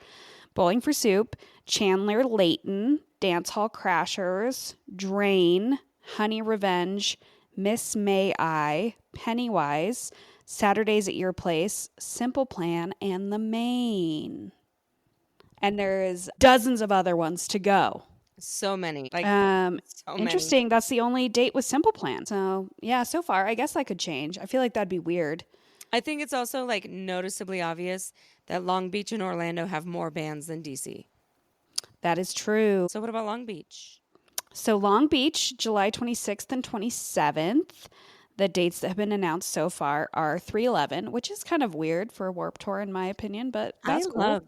Bowling for Soup, Chandler Layton, Dancehall Crashers, Drain, Honey Revenge, Miss May I, Pennywise, Saturdays at Your Place, Simple Plan, and The Main. And there's dozens of other ones to go. So many. Like so interesting. many. That's the only date with Simple Plan. So yeah, so far, I guess that could change. I feel like that'd be weird. I think it's also like noticeably obvious that Long Beach and Orlando have more bands than DC. That is true. So what about Long Beach? So Long Beach, July 26th and 27th. The dates that have been announced so far are 311, which is kind of weird for a Warped Tour in my opinion, but that's cool. Love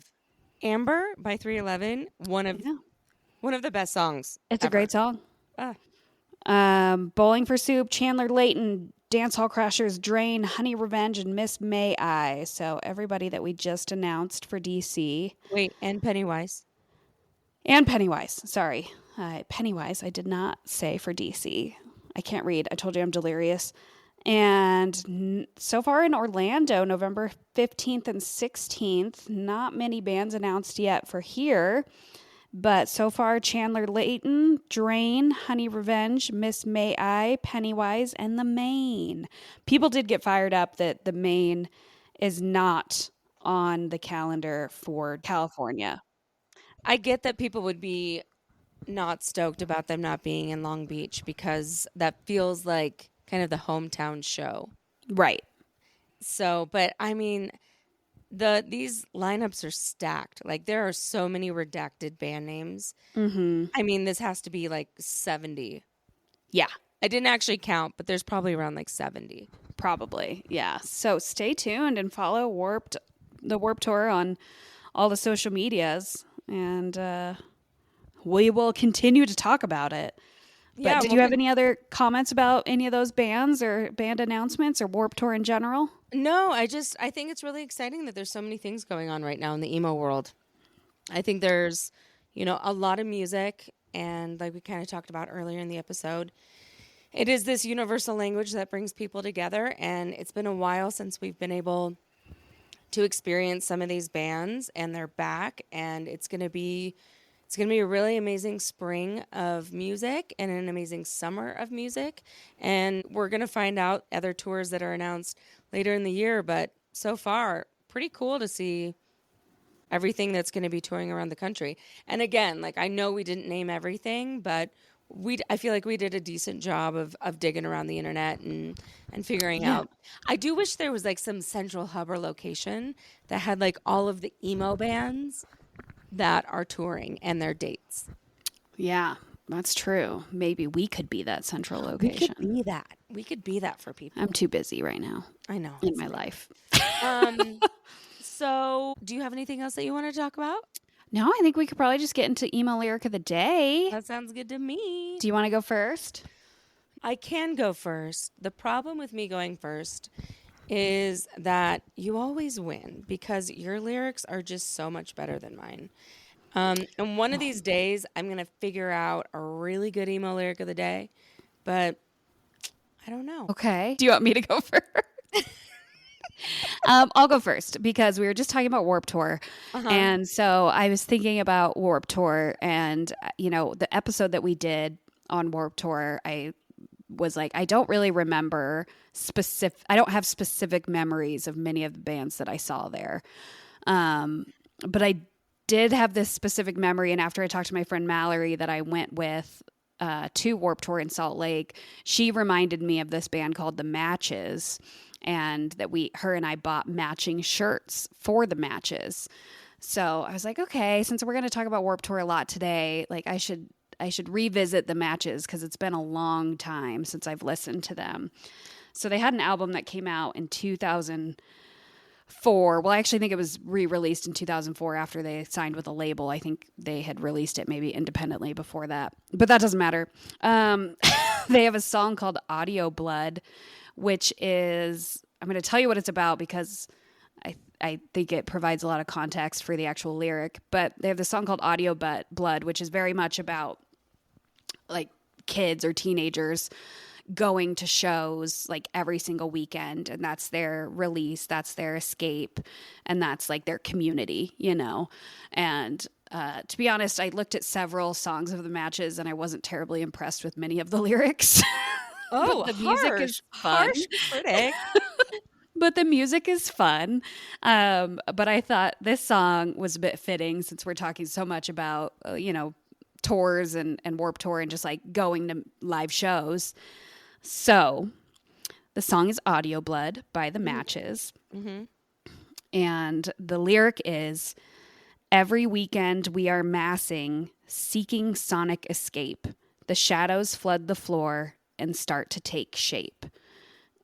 Amber by 311, one of the best songs. It's ever. a great song. Bowling for Soup, Chandler Layton, Dancehall Crashers, Drain, Honey Revenge, and Miss May I. So everybody that we just announced for DC. Wait, and Pennywise. And Pennywise. Sorry. Pennywise, I did not say for DC. I can't read. I told you I'm delirious. And so far in Orlando, November 15th and 16th, not many bands announced yet for here. But so far, Chandler Layton, Drain, Honey Revenge, Miss May I, Pennywise, and The Main. People did get fired up that The Main is not on the calendar for California. I get that people would be not stoked about them not being in Long Beach because that feels like kind of the hometown show. Right. So, but I mean, these lineups are stacked. Like there are so many redacted band names. Mm-hmm. I mean, this has to be like 70. Yeah. I didn't actually count, but there's probably around like 70. Probably. Yeah. So stay tuned and follow the Warped Tour on all the social medias. And we will continue to talk about it. But did you have any other comments about any of those bands or band announcements or Warped Tour in general? No, I think it's really exciting that there's so many things going on right now in the emo world. I think there's, a lot of music, and like we kind of talked about earlier in the episode, it is this universal language that brings people together, and it's been a while since we've been able to experience some of these bands, and they're back, and it's going to be It's going to be a really amazing spring of music and an amazing summer of music. And we're going to find out other tours that are announced later in the year. But so far, pretty cool to see everything that's going to be touring around the country. And again, like I know we didn't name everything, but I feel like we did a decent job of digging around the internet and figuring out. I do wish there was like some central hub or location that had like all of the emo bands that are touring and their dates. Yeah, that's true. Maybe we could be that central location. We could be that. We could be that for people. I'm too busy right now. I know. In my life. So, do you have anything else that you want to talk about? No, I think we could probably just get into emo lyric of the day. That sounds good to me. Do you want to go first? I can go first. The problem with me going first is that you always win because your lyrics are just so much better than mine. And one of these days, I'm going to figure out a really good emo lyric of the day, but I don't know. Okay. Do you want me to go first? I'll go first because we were just talking about Warped Tour. And so I was thinking about Warped Tour and, the episode that we did on Warped Tour, I was like, I don't really remember I don't have specific memories of many of the bands that I saw there. But I did have this specific memory. And after I talked to my friend Mallory that I went with to Warped Tour in Salt Lake, she reminded me of this band called The Matches, and that her and I bought matching shirts for the Matches. So I was like, okay, since we're going to talk about Warped Tour a lot today, like I should revisit The Matches because it's been a long time since I've listened to them. So they had an album that came out in 2004. Well, I actually think it was re-released in 2004 after they signed with a label. I think they had released it maybe independently before that, but that doesn't matter. They have a song called Audio Blood, which is, I'm going to tell you what it's about because I think it provides a lot of context for the actual lyric, but they have this song called Audio Blood, which is very much about like kids or teenagers going to shows like every single weekend, and that's their release, that's their escape, and that's like their community, and to be honest, I looked at several songs of the Matches and I wasn't terribly impressed with many of the lyrics. Oh, the music is fun. Harsh critic. But the music is fun. But I thought this song was a bit fitting since we're talking so much about, tours and Warped Tour and just like going to live shows. So the song is Audio Blood by The Matches. Mm-hmm. And the lyric is, every weekend we are massing, seeking sonic escape. The shadows flood the floor and start to take shape.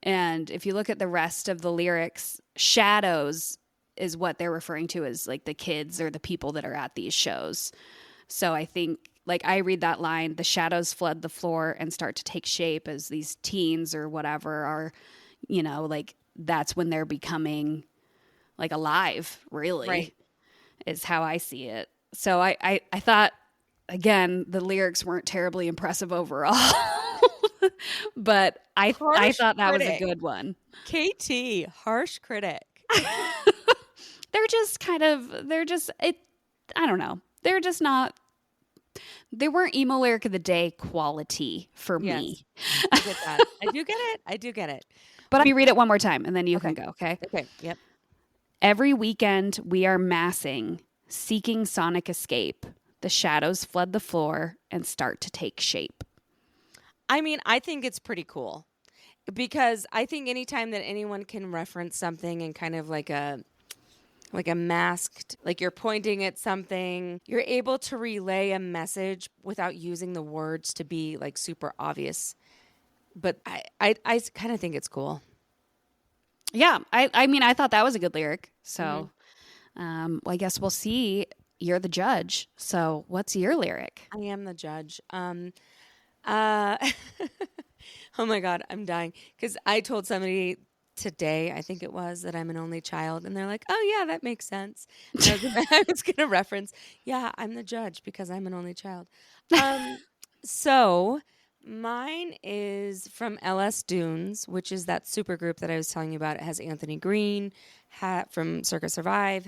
And if you look at the rest of the lyrics, shadows is what they're referring to as like the kids or the people that are at these shows. So I think, like, I read that line, the shadows flood the floor and start to take shape as these teens or whatever are, like that's when they're becoming like alive, really, right, is how I see it. So I thought, again, the lyrics weren't terribly impressive overall. But I thought that was a good one. KT, harsh critic. I don't know. They're just not, they weren't emo lyric of the day quality for me. I get that. I do get it. But let me read it one more time and then you can go, okay? Okay, yep. Every weekend we are massing, seeking sonic escape. The shadows flood the floor and start to take shape. I mean, I think it's pretty cool because I think anytime that anyone can reference something in kind of like a masked, like you're pointing at something, you're able to relay a message without using the words to be like super obvious. But I kind of think it's cool. Yeah, I mean, I thought that was a good lyric. So well, I guess we'll see. You're the judge. So what's your lyric? I am the judge. Oh my God, I'm dying. Because I told somebody today, I think it was, that I'm an only child. And they're like, oh yeah, that makes sense. And I was going to reference, yeah, I'm the judge because I'm an only child. So mine is from LS Dunes, which is that super group that I was telling you about. It has Anthony Green from Circa Survive,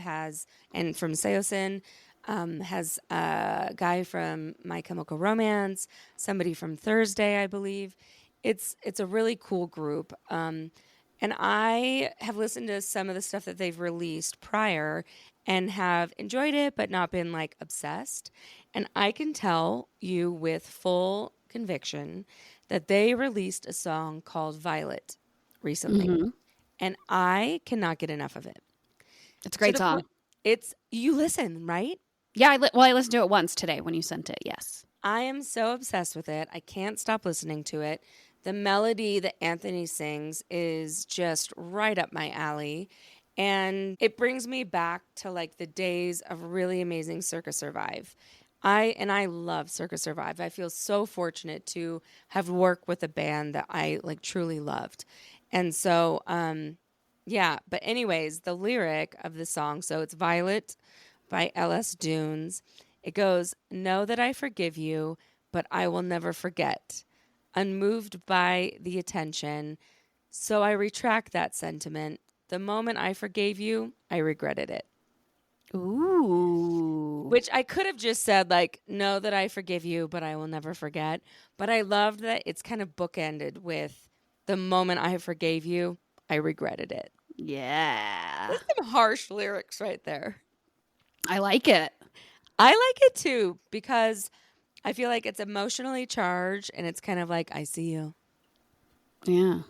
and from Seosin. has a guy from My Chemical Romance, somebody from Thursday, I believe. It's a really cool group. And I have listened to some of the stuff that they've released prior and have enjoyed it, but not been like obsessed. And I can tell you with full conviction that they released a song called Violet recently. And I cannot get enough of it. It's a great song. You listen, right? Yeah, I listened to it once today when you sent it, yes. I am so obsessed with it. I can't stop listening to it. The melody that Anthony sings is just right up my alley. And it brings me back to like the days of really amazing Circa Survive. I love Circa Survive. I feel so fortunate to have worked with a band that I like truly loved. And so, yeah. But anyways, the lyric of the song, so it's Violet by L.S. Dunes. It goes, "Know that I forgive you, but I will never forget. Unmoved by the attention, so I retract that sentiment. The moment I forgave you, I regretted it." Ooh. Which I could have just said, like, "Know that I forgive you, but I will never forget." But I loved that it's kind of bookended with, "The moment I forgave you, I regretted it." Yeah. That's some harsh lyrics right there. I like it. I like it too, because I feel like it's emotionally charged and it's kind of like, I see you. Yeah.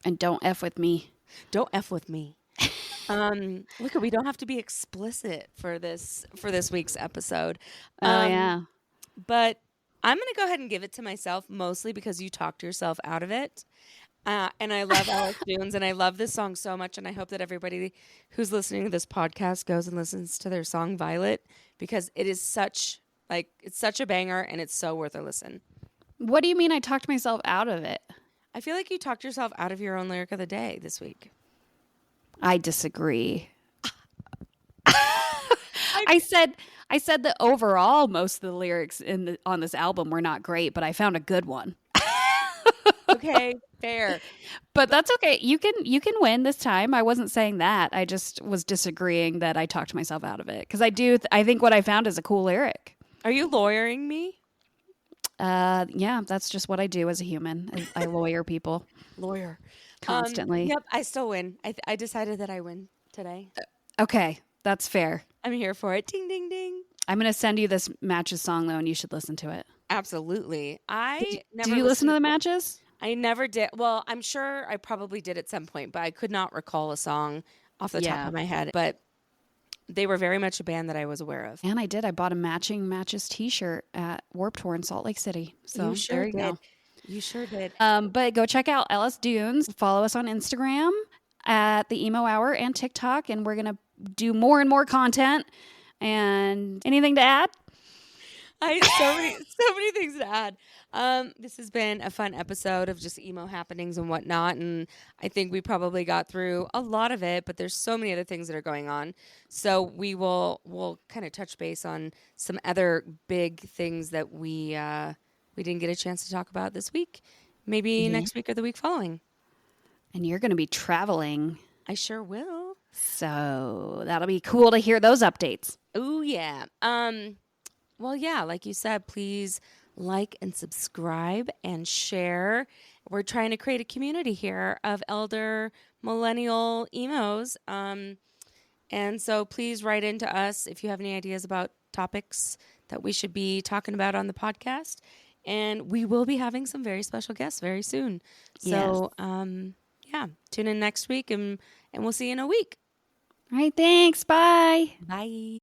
And don't F with me. Don't F with me. Look, we don't have to be explicit for this week's episode. Yeah. But I'm going to go ahead and give it to myself, mostly because you talked yourself out of it. And I love Alex Dunes, and I love this song so much, and I hope that everybody who's listening to this podcast goes and listens to their song Violet, because it is such a banger, and it's so worth a listen. What do you mean I talked myself out of it? I feel like you talked yourself out of your own lyric of the day this week. I disagree. I said that overall most of the lyrics on this album were not great, but I found a good one. Okay, fair. But that's okay. You can win this time. I wasn't saying that. I just was disagreeing that I talked myself out of it, because I think what I found is a cool lyric. Are you lawyering me? Yeah, that's just what I do as a human. I lawyer people. Lawyer. Constantly. Yep, I still win. I decided that I win today. Okay, that's fair. I'm here for it. Ding, ding, ding. I'm going to send you this Matches song, though, and you should listen to it. Absolutely. Did you listen to the Matches? I never did. Well, I'm sure I probably did at some point, but I could not recall a song off the top of my head. But they were very much a band that I was aware of. And I did. I bought a matching Matches t-shirt at Warped Tour in Salt Lake City. So you sure there you did. go. You sure did. But go check out L.S. Dunes. Follow us on Instagram at the Emo Hour and TikTok, and we're going to do more and more content. And anything to add? So many things to add. This has been a fun episode of just emo happenings and whatnot, and I think we probably got through a lot of it, but there's so many other things that are going on. So we'll kind of touch base on some other big things that we didn't get a chance to talk about this week. Maybe next week or the week following. And you're going to be traveling. I sure will. So that'll be cool to hear those updates. Oh yeah. Well, yeah, like you said, please like and subscribe and share. We're trying to create a community here of elder millennial emos. And so please write into us if you have any ideas about topics that we should be talking about on the podcast. And we will be having some very special guests very soon. So, yeah, tune in next week and we'll see you in a week. All right, thanks. Bye. Bye.